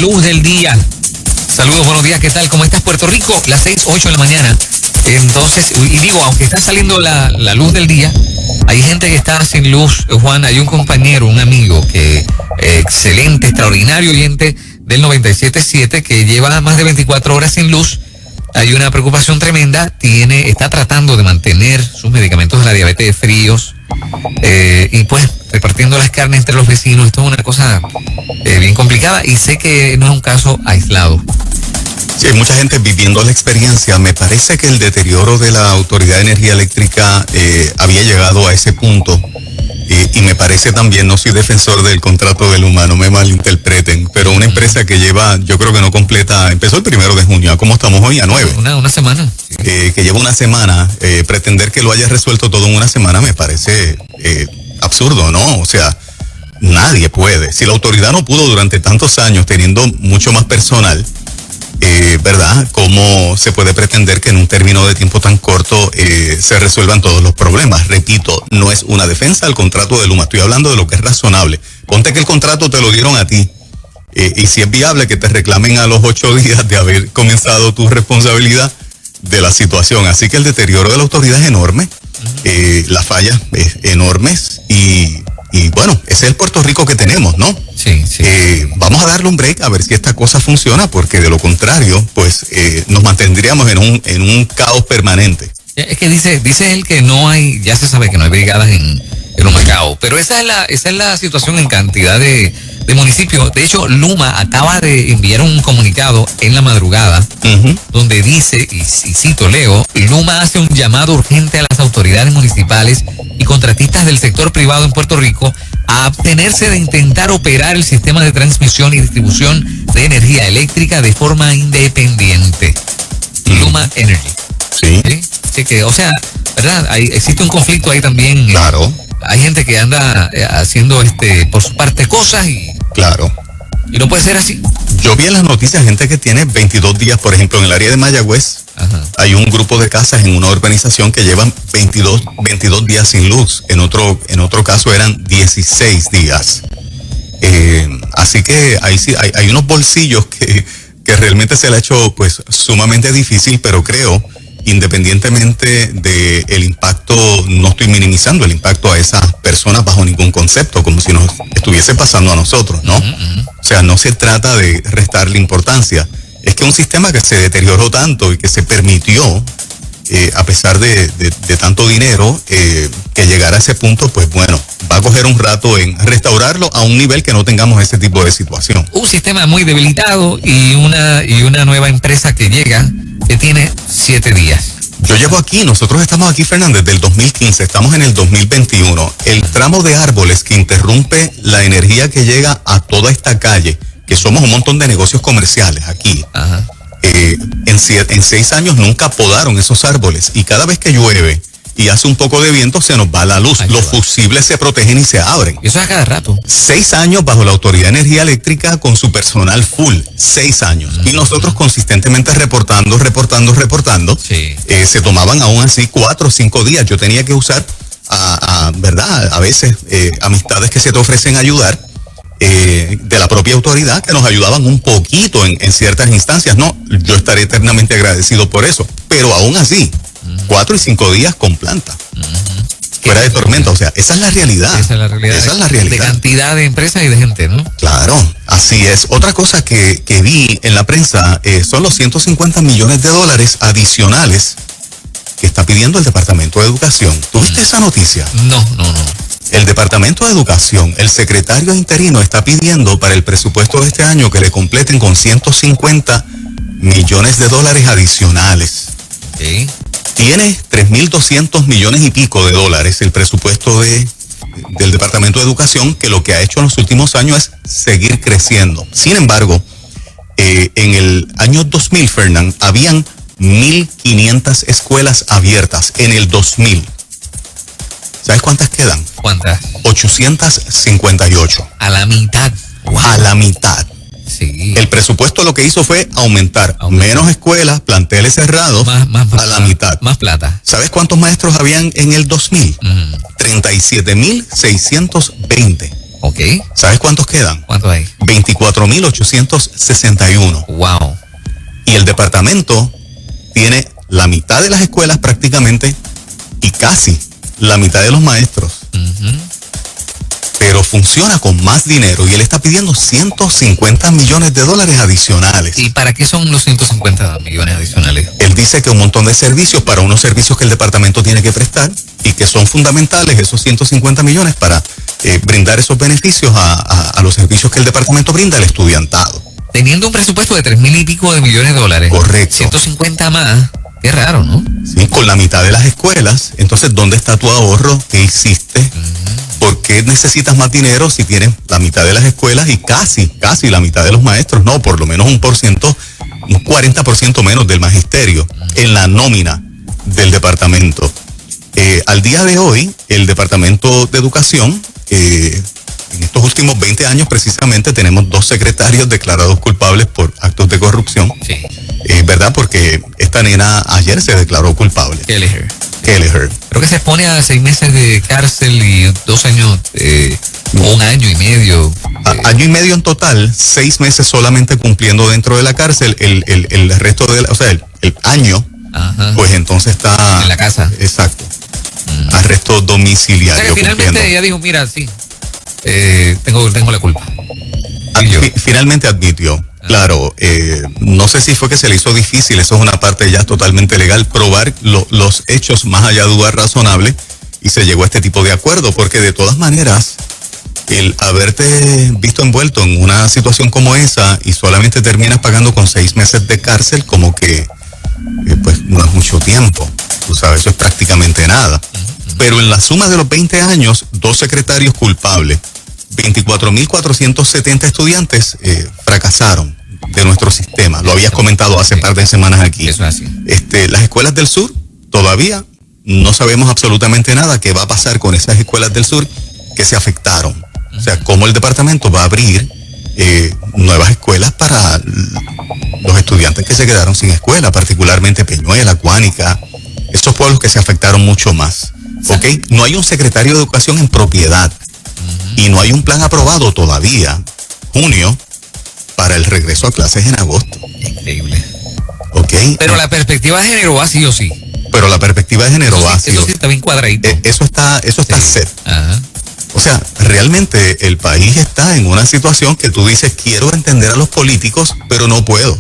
luz del día. Saludos, buenos días, ¿qué tal? ¿Cómo estás, Puerto Rico? Las 6:08 de la mañana. Entonces, y digo, aunque está saliendo la luz del día, hay gente que está sin luz. Juan, hay un compañero, un amigo que excelente, extraordinario oyente del 97.7 que lleva más de 24 horas sin luz. Hay una preocupación tremenda, está tratando de mantener sus medicamentos de la diabetes fríos y pues repartiendo las carnes entre los vecinos. Esto es una cosa bien complicada y sé que no es un caso aislado. Sí, hay mucha gente viviendo la experiencia. Me parece que el deterioro de la Autoridad de Energía Eléctrica había llegado a ese punto. Y me parece también, no soy defensor del contrato de Luma, no me malinterpreten, pero una empresa que lleva, yo creo que no completa, empezó el 1 de junio, ¿a cómo estamos hoy? A 9. Una semana. Que lleva una semana, pretender que lo haya resuelto todo en una semana me parece absurdo, ¿no? O sea, nadie puede. Si la autoridad no pudo durante tantos años, teniendo mucho más personal, ¿verdad? ¿Cómo se puede pretender que en un término de tiempo tan corto se resuelvan todos los problemas? Repito, no es una defensa al contrato de Luma, estoy hablando de lo que es razonable. Ponte que el contrato te lo dieron a ti, y si es viable que te reclamen a los 8 días de haber comenzado tu responsabilidad de la situación. Así que el deterioro de la autoridad es enorme, las fallas enormes, y bueno, ese es el Puerto Rico que tenemos, ¿no? Sí, sí. Vamos a darle un break a ver si esta cosa funciona, porque de lo contrario, pues nos mantendríamos en un caos permanente. Es que dice él que no hay, ya se sabe que no hay brigadas en Humacao, pero esa es la situación en cantidad de municipios. De hecho, Luma acaba de enviar un comunicado en la madrugada, donde dice, y cito, leo, Luma hace un llamado urgente a las autoridades municipales y contratistas del sector privado en Puerto Rico a abstenerse de intentar operar el sistema de transmisión y distribución de energía eléctrica de forma independiente. Luma Energy. Sí. ¿Sí? Así que, o sea, ¿verdad? Existe un conflicto ahí también. Claro. Hay gente que anda haciendo por su parte cosas y... Claro. Y no puede ser así. Yo vi en las noticias gente que tiene 22 días, por ejemplo, en el área de Mayagüez. Ajá. Hay un grupo de casas en una urbanización que llevan 22 días sin luz. En otro caso eran 16 días. Así que ahí sí hay unos bolsillos que realmente se le ha hecho pues sumamente difícil, pero creo, independientemente del impacto, no estoy minimizando el impacto a esas personas bajo ningún concepto, como si nos estuviese pasando a nosotros, ¿no? O sea, no se trata de restarle importancia. Es que un sistema que se deterioró tanto y que se permitió, a pesar de tanto dinero, que llegara a ese punto, pues bueno, va a coger un rato en restaurarlo a un nivel que no tengamos ese tipo de situación. Un sistema muy debilitado y una nueva empresa que llega, que tiene 7 días. Yo llevo aquí, nosotros estamos aquí, Fernández, desde el 2015, estamos en el 2021. El tramo de árboles que interrumpe la energía que llega a toda esta calle, que somos un montón de negocios comerciales aquí. Ajá. En 6 años nunca podaron esos árboles, y cada vez que llueve y hace un poco de viento se nos va la luz. Los fusibles se protegen y se abren. Eso es a cada rato. 6 años bajo la Autoridad de Energía Eléctrica con su personal full. 6 años. Y nosotros consistentemente reportando. Sí. Se tomaban aún así 4 o 5 días. Yo tenía que usar, ¿verdad? A veces amistades que se te ofrecen ayudar, de la propia autoridad, que nos ayudaban un poquito en ciertas instancias. No, yo estaré eternamente agradecido por eso. Pero aún así, 4 y 5 días con planta. Fuera de tormenta, o sea, esa es la realidad. Esa es la realidad. De cantidad de empresas y de gente, ¿no? Claro, así es. Otra cosa que vi en la prensa son los $150 millones adicionales que está pidiendo el Departamento de Educación. ¿Tuviste esa noticia? No. El Departamento de Educación, el secretario interino está pidiendo para el presupuesto de este año que le completen con $150 millones adicionales. Sí. Tiene 3.200 millones y pico de dólares el presupuesto del Departamento de Educación, que lo que ha hecho en los últimos años es seguir creciendo. Sin embargo, en el año 2000, Fernán, habían 1.500 escuelas abiertas en el 2000. ¿Sabes cuántas quedan? ¿Cuántas? 858. A la mitad. Wow. A la mitad. Sí. El presupuesto lo que hizo fue aumentar. Menos escuelas, planteles cerrados, a la mitad. Más plata. ¿Sabes cuántos maestros habían en el 2000? 37.620. Ok. ¿Sabes cuántos quedan? ¿Cuántos hay? 24.861. Wow. Y el departamento tiene la mitad de las escuelas prácticamente y casi la mitad de los maestros. Pero funciona con más dinero y él está pidiendo 150 millones de dólares adicionales. ¿Y para qué son los 150 millones adicionales? Él dice que un montón de servicios para unos servicios que el departamento tiene que prestar y que son fundamentales esos 150 millones para brindar esos beneficios a los servicios que el departamento brinda al estudiantado. Teniendo un presupuesto de 3,000 y pico de millones de dólares. Correcto. 150 más. Qué raro, ¿no? Sí, con la mitad de las escuelas. Entonces, ¿dónde está tu ahorro? ¿Qué hiciste? ¿Por qué necesitas más dinero si tienes la mitad de las escuelas y casi la mitad de los maestros? No, por lo menos un 40% menos del magisterio en la nómina del departamento. Al día de hoy, el Departamento de Educación, en estos últimos 20 años precisamente, tenemos 2 secretarios declarados culpables por actos de corrupción. Sí. ¿Verdad? Porque esta nena ayer se declaró culpable. Kelleher. Creo que se expone a 6 meses de cárcel y 2 años, o 1 año y medio. Año y medio en total, 6 meses solamente cumpliendo dentro de la cárcel, el resto del, o sea, el año, pues entonces está en la casa. Exacto. Arresto domiciliario. O sea que finalmente ella dijo, mira, sí, tengo la culpa. Finalmente admitió. Claro, no sé si fue que se le hizo difícil, eso es una parte ya totalmente legal, probar los hechos más allá de duda razonable, y se llegó a este tipo de acuerdo, porque de todas maneras, el haberte visto envuelto en una situación como esa y solamente terminas pagando con 6 meses de cárcel, como que pues no es mucho tiempo, tú sabes, eso es prácticamente nada. Pero en la suma de los 20 años, 2 secretarios culpables, 24.470 estudiantes fracasaron de nuestro sistema. Lo habías comentado hace par de semanas aquí. Eso es así. Las escuelas del sur todavía no sabemos absolutamente nada qué va a pasar con esas escuelas del sur que se afectaron. O sea, cómo el departamento va a abrir nuevas escuelas para los estudiantes que se quedaron sin escuela, particularmente Peñuela, Guánica, esos pueblos que se afectaron mucho más. ¿Ok? No hay un secretario de educación en propiedad. Y no hay un plan aprobado todavía, junio, para el regreso a clases en agosto. Increíble. ¿Ok? Pero la perspectiva de género va sí o sí. Pero la perspectiva de género va sí o sí. Eso sí está bien cuadradito. Eso está set. Ajá. O sea, realmente el país está en una situación que tú dices, quiero entender a los políticos, pero no puedo.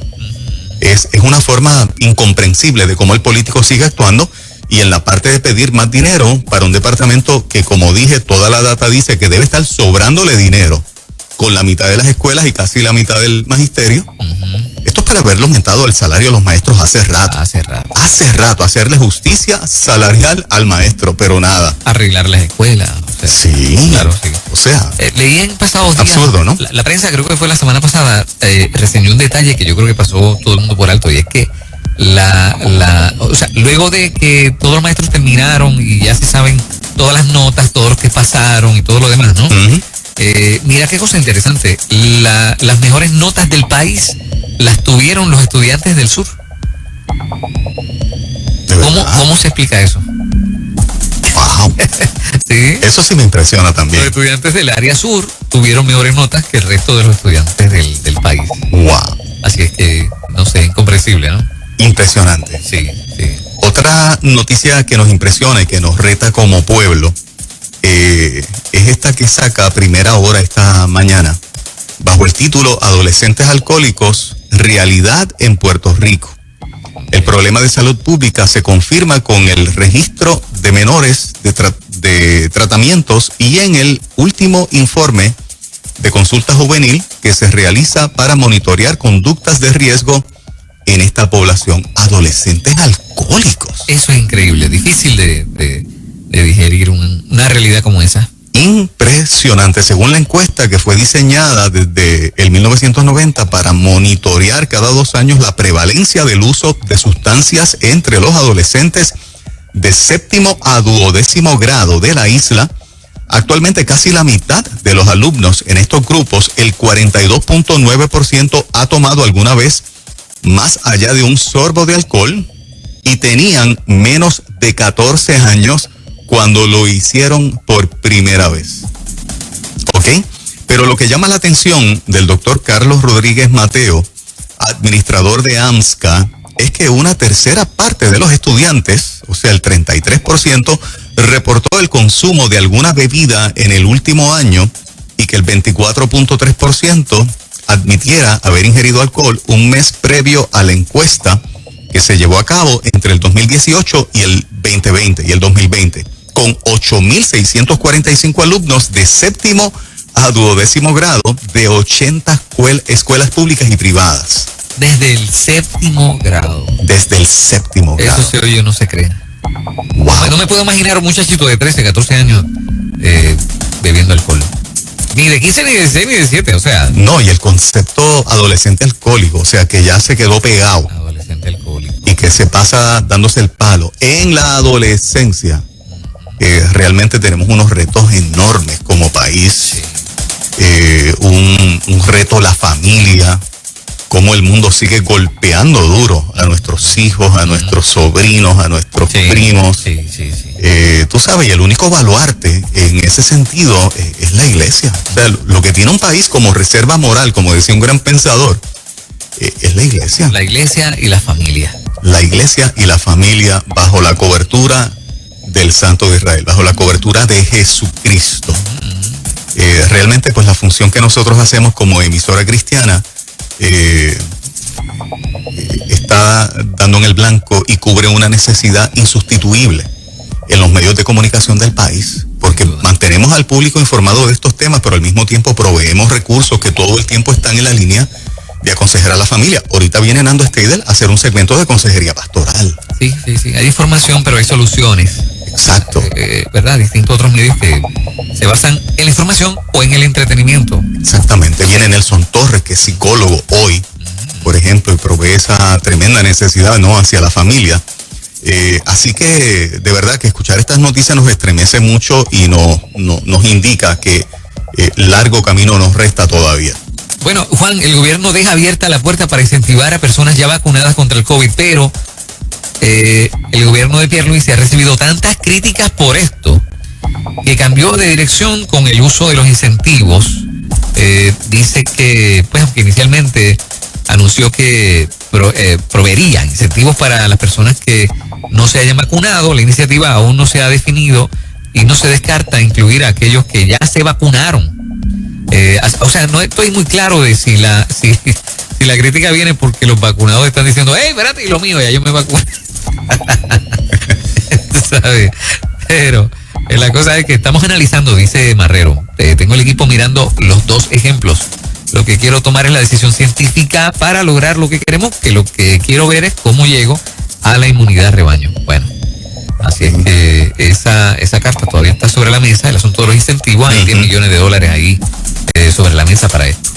Es una forma incomprensible de cómo el político sigue actuando. Y en la parte de pedir más dinero para un departamento que, como dije, toda la data dice que debe estar sobrándole dinero con la mitad de las escuelas y casi la mitad del magisterio. Esto es para haberle aumentado el salario a los maestros hace rato. Hacerle justicia salarial al maestro, pero nada. Arreglar las escuelas. O sea, sí. Claro, sí. O sea. Leí en pasados días. Absurdo, ¿no? La prensa, creo que fue la semana pasada, reseñó un detalle que yo creo que pasó todo el mundo por alto, y es que o sea, luego de que todos los maestros terminaron y ya se saben todas las notas, todos los que pasaron y todo lo demás, ¿no? Mira qué cosa interesante. Las mejores notas del país las tuvieron los estudiantes del sur. ¿Cómo se explica eso? Wow. ¿Sí? Eso sí me impresiona también. Los estudiantes del área sur tuvieron mejores notas que el resto de los estudiantes del país. Wow. Así es que, no sé, incomprensible, ¿no? Impresionante. Sí. Otra noticia que nos impresiona y que nos reta como pueblo es esta que saca a primera hora esta mañana, bajo el título Adolescentes alcohólicos, realidad en Puerto Rico. El problema de salud pública se confirma con el registro de menores de tratamientos y en el último informe de consulta juvenil que se realiza para monitorear conductas de riesgo en esta población. Adolescentes alcohólicos. Eso es increíble, difícil de digerir una realidad como esa. Impresionante. Según la encuesta que fue diseñada desde el 1990 para monitorear cada 2 años la prevalencia del uso de sustancias entre los adolescentes de 7º a 12º grado de la isla, actualmente casi la mitad de los alumnos en estos grupos, el 42.9%, ha tomado alguna vez más allá de un sorbo de alcohol y tenían menos de 14 años cuando lo hicieron por primera vez. ¿Ok? Pero lo que llama la atención del doctor Carlos Rodríguez Mateo, administrador de AMSCA, es que una tercera parte de los estudiantes, o sea, el 33%, reportó el consumo de alguna bebida en el último año y que el 24.3% admitiera haber ingerido alcohol un mes previo a la encuesta que se llevó a cabo entre el 2018 y el 2020, con 8.645 alumnos de séptimo a 12º grado de 80 escuelas públicas y privadas. Desde el séptimo grado. Desde el séptimo grado. Eso se oye, no se cree. Wow. No me puedo imaginar un muchachito de 13, 14 años bebiendo alcohol. Ni de 15, ni de 16, ni de 17, o sea. No, y el concepto adolescente alcohólico, o sea, que ya se quedó pegado. Adolescente alcohólico. Y que se pasa dándose el palo. En la adolescencia, realmente tenemos unos retos enormes como país. Sí. Un reto la familia, cómo el mundo sigue golpeando duro a nuestros hijos, a nuestros sobrinos, a nuestros primos. Sí. Tú sabes, y el único baluarte en ese sentido es la iglesia. O sea, lo que tiene un país como reserva moral, como decía un gran pensador, es la iglesia. La iglesia y la familia. La iglesia y la familia bajo la cobertura del Santo de Israel, bajo la cobertura de Jesucristo. Realmente, pues la función que nosotros hacemos como emisora cristiana está dando en el blanco y cubre una necesidad insustituible en los medios de comunicación del país, porque mantenemos al público informado de estos temas, pero al mismo tiempo proveemos recursos que todo el tiempo están en la línea de aconsejar a la familia. Ahorita viene Nando Steidel a hacer un segmento de consejería pastoral. Sí. Hay información, pero hay soluciones. Exacto. ¿Verdad? Distintos otros medios que se basan en la información o en el entretenimiento. Exactamente. Viene Nelson Torres, que es psicólogo hoy, por ejemplo, y provee esa tremenda necesidad, ¿no?, hacia la familia. Así que de verdad que escuchar estas noticias nos estremece mucho y nos indica que largo camino nos resta todavía. Bueno, Juan, el gobierno deja abierta la puerta para incentivar a personas ya vacunadas contra el COVID, pero el gobierno de Pierluisi ha recibido tantas críticas por esto que cambió de dirección con el uso de los incentivos. Dice que, pues, aunque inicialmente anunció que proveería incentivos para las personas que no se hayan vacunado, la iniciativa aún no se ha definido y no se descarta incluir a aquellos que ya se vacunaron. O sea, no estoy muy claro de si la crítica viene porque los vacunados están diciendo, hey, espérate, y lo mío, ya yo me vacuné. ¿Sabes? Pero la cosa es que estamos analizando, dice Marrero, tengo el equipo mirando los dos ejemplos. Lo que quiero tomar es la decisión científica para lograr lo que queremos, que lo que quiero ver es cómo llego a la inmunidad de rebaño. Bueno, así es que esa carta todavía está sobre la mesa, el asunto de los incentivos, hay 10 millones de dólares ahí sobre la mesa para esto.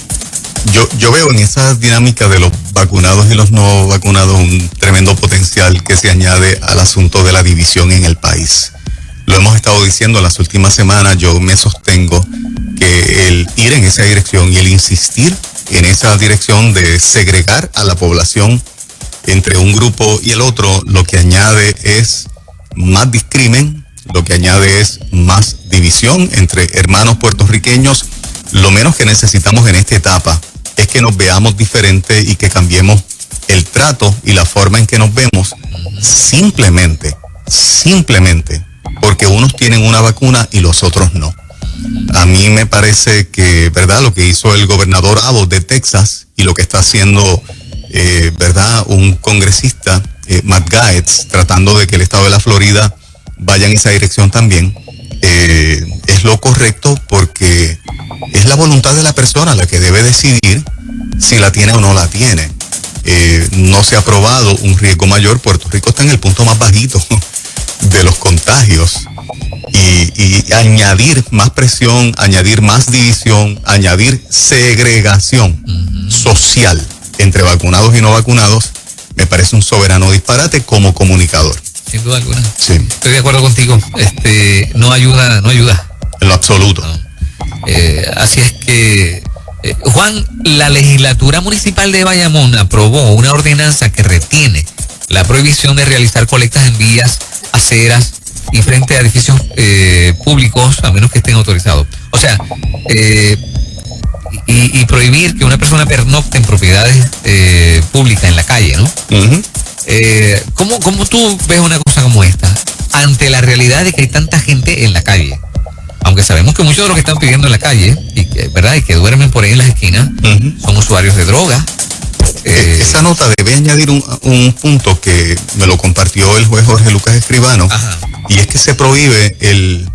Yo veo en esa dinámica de los vacunados y los no vacunados un tremendo potencial que se añade al asunto de la división en el país. Lo hemos estado diciendo en las últimas semanas, yo me sostengo que el ir en esa dirección y el insistir en esa dirección de segregar a la población entre un grupo y el otro, lo que añade es más discrimen, lo que añade es más división entre hermanos puertorriqueños. Lo menos que necesitamos en esta etapa es que nos veamos diferente y que cambiemos el trato y la forma en que nos vemos simplemente porque unos tienen una vacuna y los otros no. A mí me parece que, ¿verdad?, lo que hizo el gobernador Abbott de Texas y lo que está haciendo, ¿verdad?, un congresista, Matt Gaetz, tratando de que el estado de la Florida vaya en esa dirección también, es lo correcto porque es la voluntad de la persona la que debe decidir si la tiene o no la tiene. No se ha probado un riesgo mayor. Puerto Rico está en el punto más bajito de los contagios y añadir más presión, añadir más división, añadir segregación social entre vacunados y no vacunados, me parece un soberano disparate como comunicador. Sin duda alguna. Sí. Estoy de acuerdo contigo. No ayuda. En lo absoluto. No. Así es que, Juan, la legislatura municipal de Bayamón aprobó una ordenanza que retiene la prohibición de realizar colectas en vías, aceras y frente a edificios públicos, a menos que estén autorizados. O sea, y prohibir que una persona pernocte en propiedades públicas en la calle, ¿no? Uh-huh. ¿Cómo tú ves una cosa como esta ante la realidad de que hay tanta gente en la calle? Aunque sabemos que muchos de los que están pidiendo en la calle, ¿verdad? Y que duermen por ahí en las esquinas, son usuarios de droga. Esa nota debe añadir un punto que me lo compartió el juez Jorge Lucas Escribano. Ajá. Y es que se prohíbe el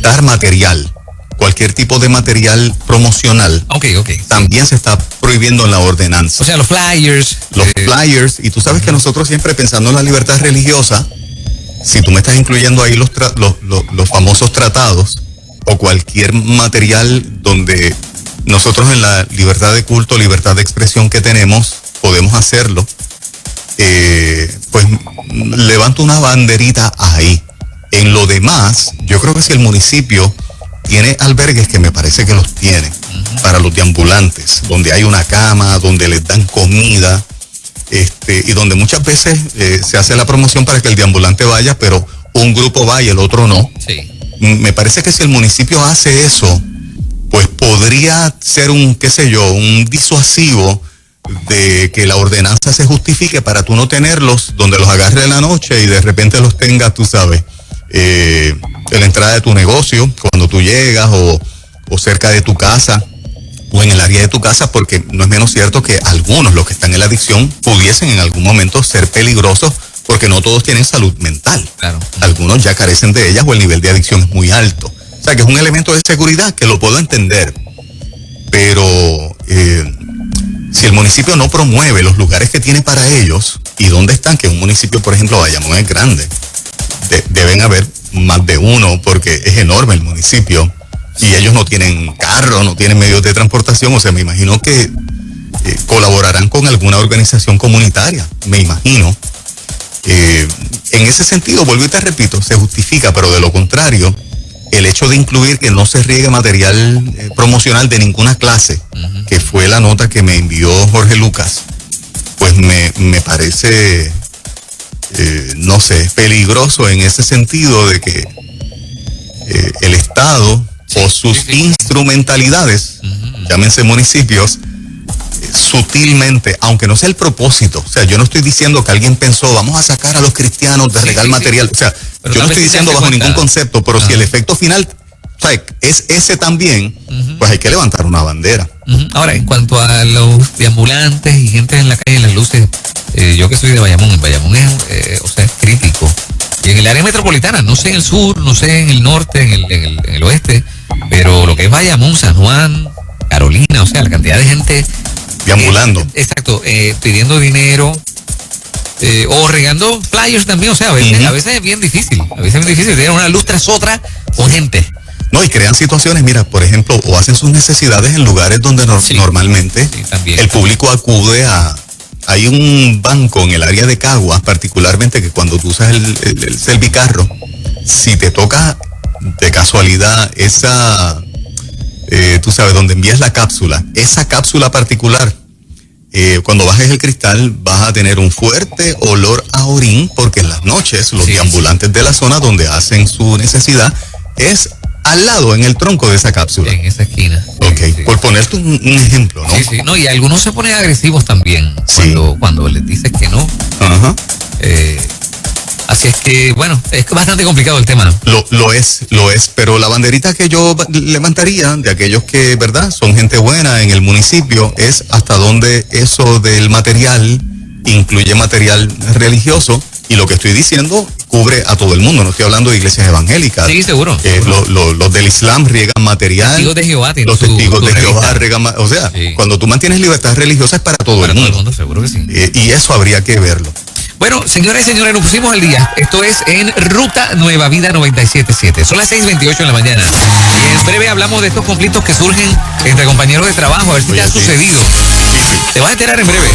dar material, cualquier tipo de material promocional. Okay. También se está prohibiendo en la ordenanza. O sea, los flyers. Flyers, y tú sabes que nosotros siempre pensando en la libertad religiosa, si tú me estás incluyendo ahí los famosos tratados o cualquier material donde nosotros en la libertad de culto, libertad de expresión que tenemos, podemos hacerlo, pues levanto una banderita ahí. En lo demás, yo creo que si el municipio tiene albergues, que me parece que los tiene, para los deambulantes, donde hay una cama, donde les dan comida, y donde muchas veces se hace la promoción para que el deambulante vaya, pero un grupo va y el otro no. Sí. Me parece que si el municipio hace eso, pues podría ser un disuasivo de que la ordenanza se justifique para tú no tenerlos donde los agarre en la noche y de repente los tengas, tú sabes, en la entrada de tu negocio, cuando tú llegas, o cerca de tu casa, o en el área de tu casa, porque no es menos cierto que algunos, los que están en la adicción, pudiesen en algún momento ser peligrosos, porque no todos tienen salud mental. Claro. Algunos ya carecen de ellas o el nivel de adicción es muy alto. O sea que es un elemento de seguridad que lo puedo entender, pero si el municipio no promueve los lugares que tiene para ellos, ¿y dónde están? Que un municipio, por ejemplo, Bayamón es grande, deben haber más de uno, porque es enorme el municipio, y ellos no tienen carro, no tienen medios de transportación. O sea, me imagino que colaborarán con alguna organización comunitaria, me imagino. En ese sentido, vuelvo y te repito, se justifica, pero de lo contrario, el hecho de incluir que no se riegue material promocional de ninguna clase, que fue la nota que me envió Jorge Lucas, pues me parece, no sé, peligroso en ese sentido de que el Estado o sus instrumentalidades, llámense municipios, sutilmente, aunque no sea el propósito, o sea, yo no estoy diciendo que alguien pensó, vamos a sacar a los cristianos de regal material, o sea, pero yo no estoy diciendo bajo ningún concepto, pero si el efecto final, o sea, es ese también, pues hay que levantar una bandera. Ahora, en cuanto a los deambulantes y gente en la calle, en las luces, yo que soy de Bayamón, es, o sea, es crítico. Y en el área metropolitana, no sé en el sur, no sé en el norte, en el oeste, pero lo que es Bayamón, San Juan, Carolina, o sea, la cantidad de gente deambulando. Exacto, pidiendo dinero, o regando flyers también, o sea, a veces es bien difícil, tener una luz tras otra con gente. No, y crean situaciones, mira, por ejemplo, o hacen sus necesidades en lugares donde normalmente el público acude a... Hay un banco en el área de Caguas, particularmente, que cuando tú usas el Servicarro, si te toca de casualidad esa, tú sabes, donde envías la cápsula, esa cápsula particular, cuando bajes el cristal vas a tener un fuerte olor a orín, porque en las noches los deambulantes de la zona donde hacen su necesidad es al lado, en el tronco de esa cápsula. En esa esquina. Ok, por ponerte un ejemplo, ¿no? Sí, no, y algunos se ponen agresivos también cuando les dices que no. Ajá. Así es que, bueno, es bastante complicado el tema, ¿no? Lo es, pero la banderita que yo levantaría de aquellos que, ¿verdad?, son gente buena en el municipio, es hasta dónde eso del material incluye material religioso, y lo que estoy diciendo cubre a todo el mundo, no estoy hablando de iglesias evangélicas. Sí, seguro. Los del Islam riegan material. Testigos de Jehová tienen los testigos de Jehová riegan material. O sea, cuando tú mantienes libertad religiosa es para todo el mundo. Para todo el mundo, seguro que sí. Y eso habría que verlo. Bueno, señores y señores, nos pusimos al día. Esto es en Ruta Nueva Vida 97.7. Son las 6:28 de la mañana. Y en breve hablamos de estos conflictos que surgen entre compañeros de trabajo. A ver si te ha sucedido. Te vas a enterar en breve.